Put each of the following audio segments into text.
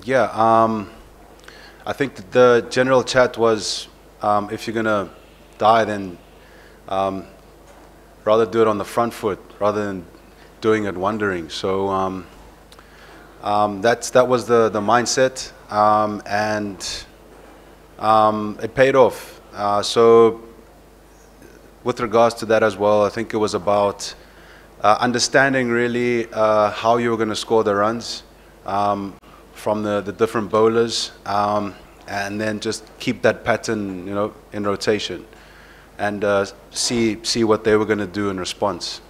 Yeah, I think that the general chat was, if you're gonna die, then rather do it on the front foot rather than doing it wandering. So that was the mindset, and it paid off. So with regards to that as well, I think it was about understanding really how you were going to score the runs from the different bowlers, and then just keep that pattern, in rotation, and see what they were going to do in response.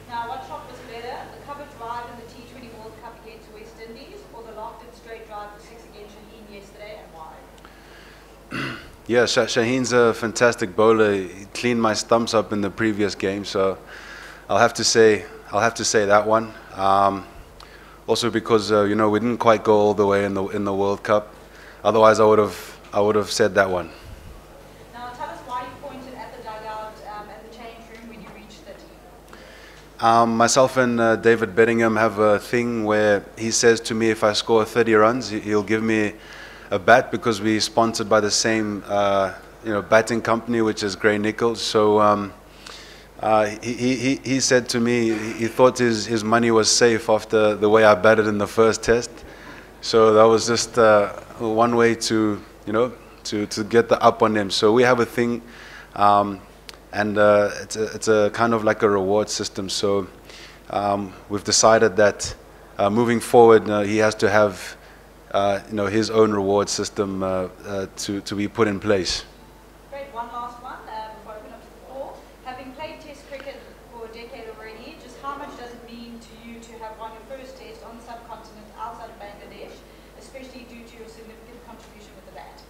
Now, what shot was better, the cover drive in the T20 World Cup against West Indies, or the lofted straight drive for 6 against Shaheen yesterday, and why? Yeah, Shaheen's a fantastic bowler. He cleaned my stumps up in the previous game, so I'll have to say that one. Also because we didn't quite go all the way in the World Cup. Otherwise, I would have said that one. Now, tell us why you pointed at the dugout and the change room when you reached 30. Myself and David Bedingham have a thing where he says to me, if I score 30 runs, he'll give me a bat, because we're sponsored by the same batting company, which is Gray Nichols. So he said to me he thought his money was safe after the way I batted in the first test. So that was just one way to get the up on him. So we have a thing, and it's a kind of like a reward system. So we've decided that moving forward, he has to have his own reward system to be put in place. Great, one last one before I open up to the floor. Having played Test cricket for a decade already, just how much does it mean to you to have won your first Test on the subcontinent outside of Bangladesh, especially due to your significant contribution with the bat?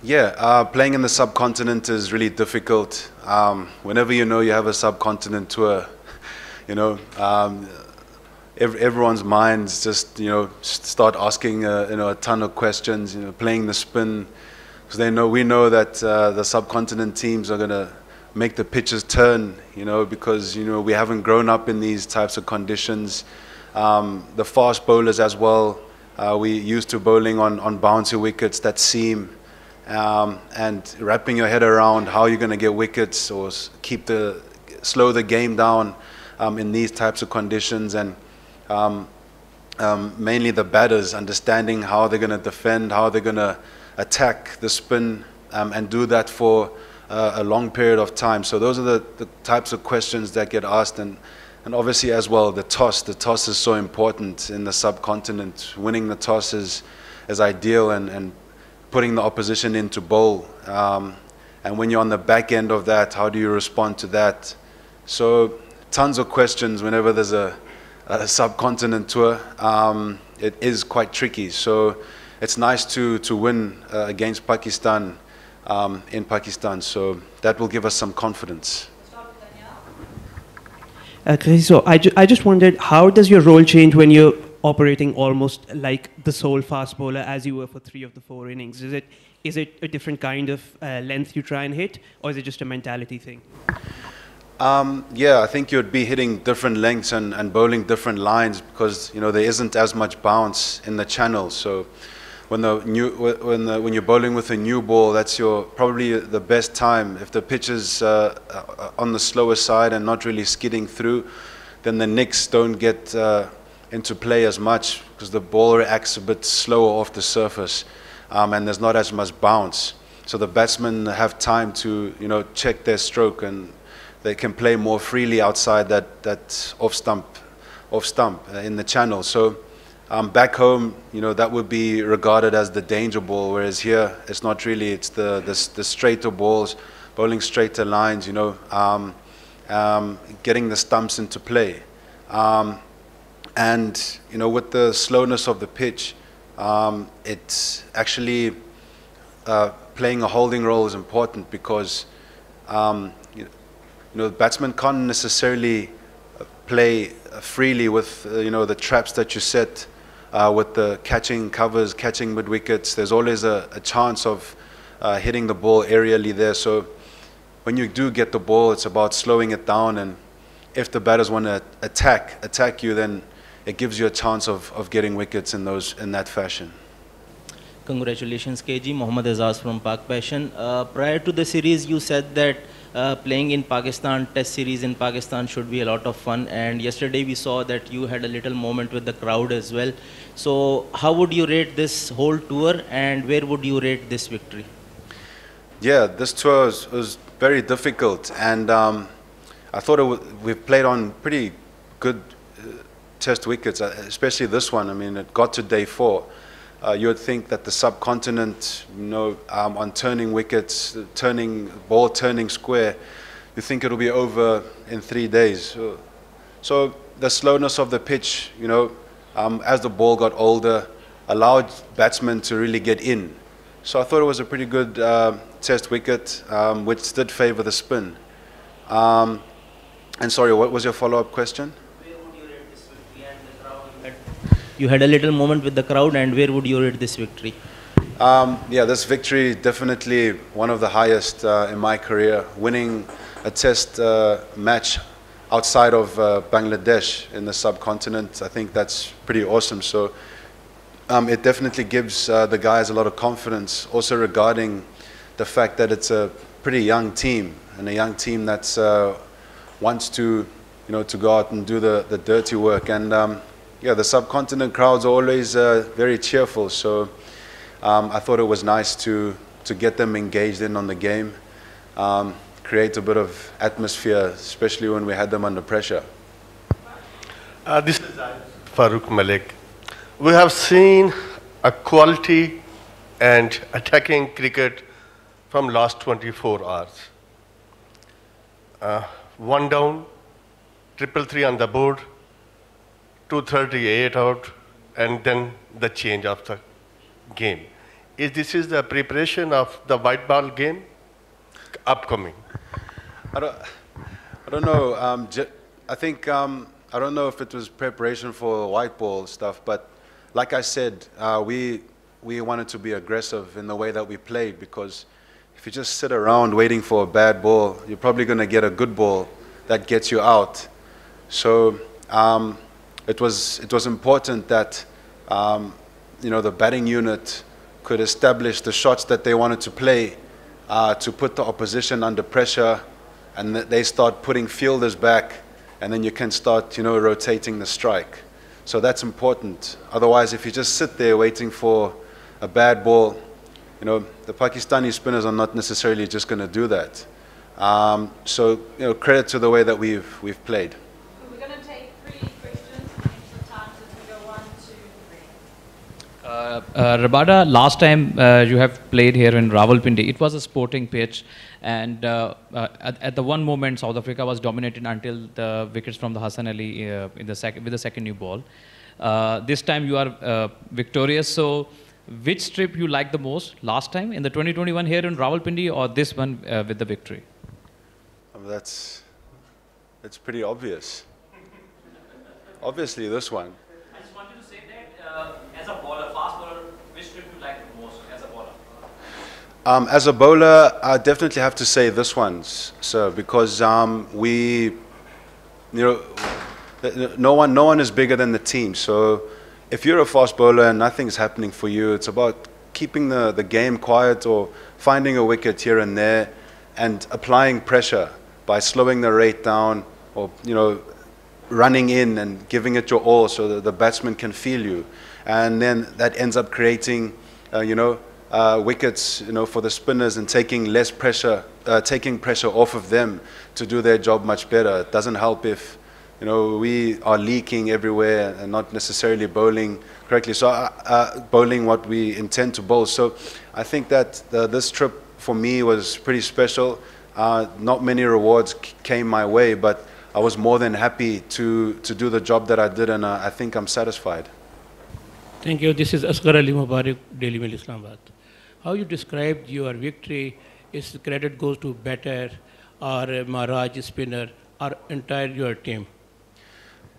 Yeah, playing in the subcontinent is really difficult. Whenever you have a subcontinent tour, everyone's minds just start asking a ton of questions. Playing the spin, because we know that the subcontinent teams are going to make the pitches turn. Because we haven't grown up in these types of conditions. The fast bowlers as well. We used to bowling on bouncy wickets that seam, and wrapping your head around how you're going to get wickets or slow the game down in these types of conditions. And mainly the batters understanding how they're going to defend, how they're going to attack the spin, and do that for a long period of time. So those are the types of questions that get asked, and obviously as well the toss. The toss is so important in the subcontinent. Winning the toss is ideal, and putting the opposition into bowl. And when you're on the back end of that, how do you respond to that? So tons of questions whenever there's a subcontinent tour. It is quite tricky, so it's nice to win against Pakistan in Pakistan, so that will give us some confidence. Kagiso, I just wondered, how does your role change when you're operating almost like the sole fast bowler as you were for 3 of the 4 innings? Is it a different kind of length you try and hit, or is it just a mentality thing? Yeah, I think you'd be hitting different lengths and bowling different lines, because there isn't as much bounce in the channel. So when you're bowling with a new ball, that's probably the best time. If the pitch is on the slower side and not really skidding through, then the nicks don't get into play as much, because the ball reacts a bit slower off the surface, and there's not as much bounce. So the batsmen have time to check their stroke, and they can play more freely outside that off stump in the channel. So back home, that would be regarded as the danger ball, whereas here it's not really. It's the straighter balls, bowling straighter lines. Getting the stumps into play, and with the slowness of the pitch, it's actually playing a holding role is important, because the batsman can't necessarily play freely with the traps that you set with the catching covers, catching mid wickets. There's always a chance of hitting the ball aerially there. So when you do get the ball, it's about slowing it down, and if the batters want to attack you, then it gives you a chance of getting wickets in that fashion. Congratulations, KG. Mohammad Azaz from Pak Passion. Prior to the series, you said that playing in Pakistan, test series in Pakistan should be a lot of fun. And yesterday we saw that you had a little moment with the crowd as well. So how would you rate this whole tour, and where would you rate this victory? Yeah, this tour was very difficult, and I thought we played on pretty good test wickets, especially this one. I mean, it got to day 4. You would think that the subcontinent, on turning wickets, ball turning square, you think it'll be over in 3 days. So the slowness of the pitch, as the ball got older, allowed batsmen to really get in. So I thought it was a pretty good test wicket, which did favor the spin. And sorry, what was your follow-up question? You had a little moment with the crowd, and where would you rate this victory? Yeah, this victory definitely one of the highest in my career. Winning a test match outside of Bangladesh in the subcontinent, I think that's pretty awesome. So it definitely gives the guys a lot of confidence, also regarding the fact that it's a pretty young team, and a young team that's wants to go out and do the dirty work. And yeah, the subcontinent crowds are always very cheerful, so I thought it was nice to get them engaged in on the game, create a bit of atmosphere, especially when we had them under pressure. This is Farooq Malik. We have seen a quality and attacking cricket from last 24 hours. 1 down, 333 on the board, 238 out, and then the change of the game. This is the preparation of the white ball game upcoming? I don't know. I think I don't know if it was preparation for white ball stuff, but like I said, we wanted to be aggressive in the way that we played, because if you just sit around waiting for a bad ball, you're probably going to get a good ball that gets you out. So it was important that the batting unit could establish the shots that they wanted to play, to put the opposition under pressure, and they start putting fielders back, and then you can start rotating the strike. So that's important. Otherwise, if you just sit there waiting for a bad ball, the Pakistani spinners are not necessarily just going to do that. So credit to the way that we've played. We're going to take 3 questions in the time, so we go 1, 2, 3. Rabada, last time you have played here in Rawalpindi, it was a sporting pitch, and at the one moment South Africa was dominated until the wickets from the Hassan Ali with the second new ball. This time you are victorious. So which strip you like the most, last time in the 2021 here in Rawalpindi, or this one with the victory? That's pretty obvious. Obviously this one. I just wanted to say that as a bowler, fast bowler, which strip you like the most as a bowler? As a bowler, I definitely have to say this one, sir, because no one is bigger than the team. So if you're a fast bowler and nothing's happening for you, it's about keeping the game quiet, or finding a wicket here and there, and applying pressure by slowing the rate down, or running in and giving it your all, so that the batsman can feel you, and then that ends up creating wickets for the spinners, and taking less pressure, taking pressure off of them to do their job much better. It doesn't help if we are leaking everywhere and not necessarily bowling correctly. So bowling what we intend to bowl. So I think that this trip for me was pretty special. Not many rewards came my way, but I was more than happy to do the job that I did, and I think I'm satisfied. Thank you. This is Asghar Ali Mubarak, Daily Mail, Islamabad. How you described your victory, is the credit goes to batter or Maharaj spinner or entire your team?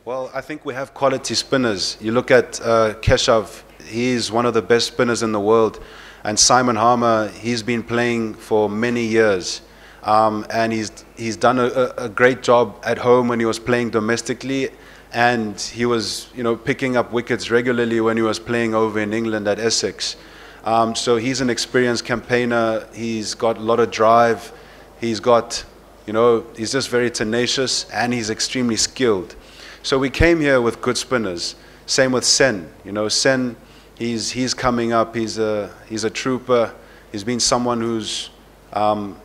Well, I think we have quality spinners. You look at Keshav, he's one of the best spinners in the world. And Simon Harmer, he's been playing for many years. And he's done a great job at home when he was playing domestically. and he was, picking up wickets regularly when he was playing over in England at Essex. So he's an experienced campaigner. He's got a lot of drive. He's got, he's just very tenacious, and he's extremely skilled. So we came here with good spinners. Same with Sen. Sen, he's coming up. He's a trooper. He's been someone who's, earned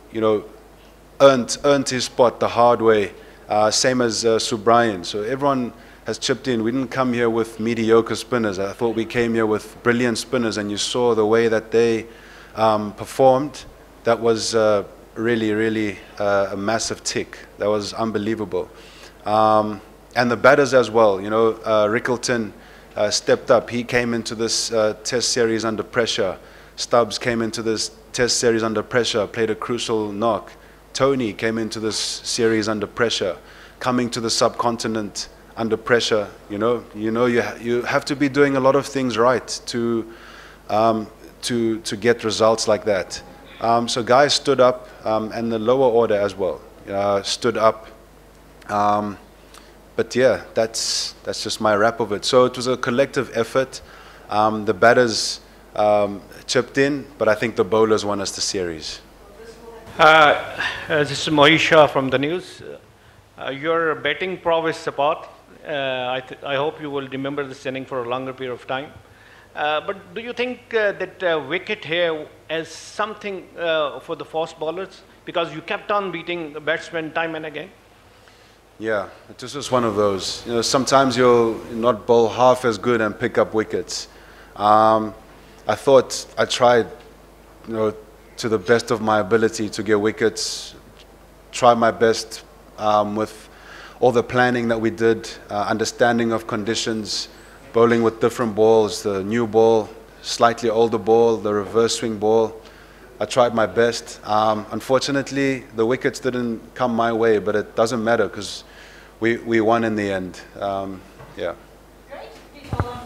his spot the hard way. Same as Subrian. So everyone has chipped in. We didn't come here with mediocre spinners. I thought we came here with brilliant spinners, and you saw the way that they performed. That was really, really a massive tick. That was unbelievable. And the batters as well. Rickleton stepped up. He came into this test series under pressure. Stubbs came into this test series under pressure, played a crucial knock. Tony came into this series under pressure, coming to the subcontinent under pressure. You have to be doing a lot of things right to get results like that. So guys stood up, and the lower order as well stood up. But yeah, that's just my wrap of it. So it was a collective effort. The batters chipped in, but I think the bowlers won us the series. This is Moisha from the news. Your batting prowess apart, I hope you will remember this inning for a longer period of time. But do you think that wicket here as something for the fast bowlers? Because you kept on beating the batsmen time and again. Yeah, it was just one of those. Sometimes you'll not bowl half as good and pick up wickets. I thought I tried, to the best of my ability to get wickets. Tried my best with all the planning that we did, understanding of conditions, bowling with different balls, the new ball, slightly older ball, the reverse swing ball. I tried my best. Unfortunately, the wickets didn't come my way, but it doesn't matter because we won in the end. Yeah. Great. Please hold on.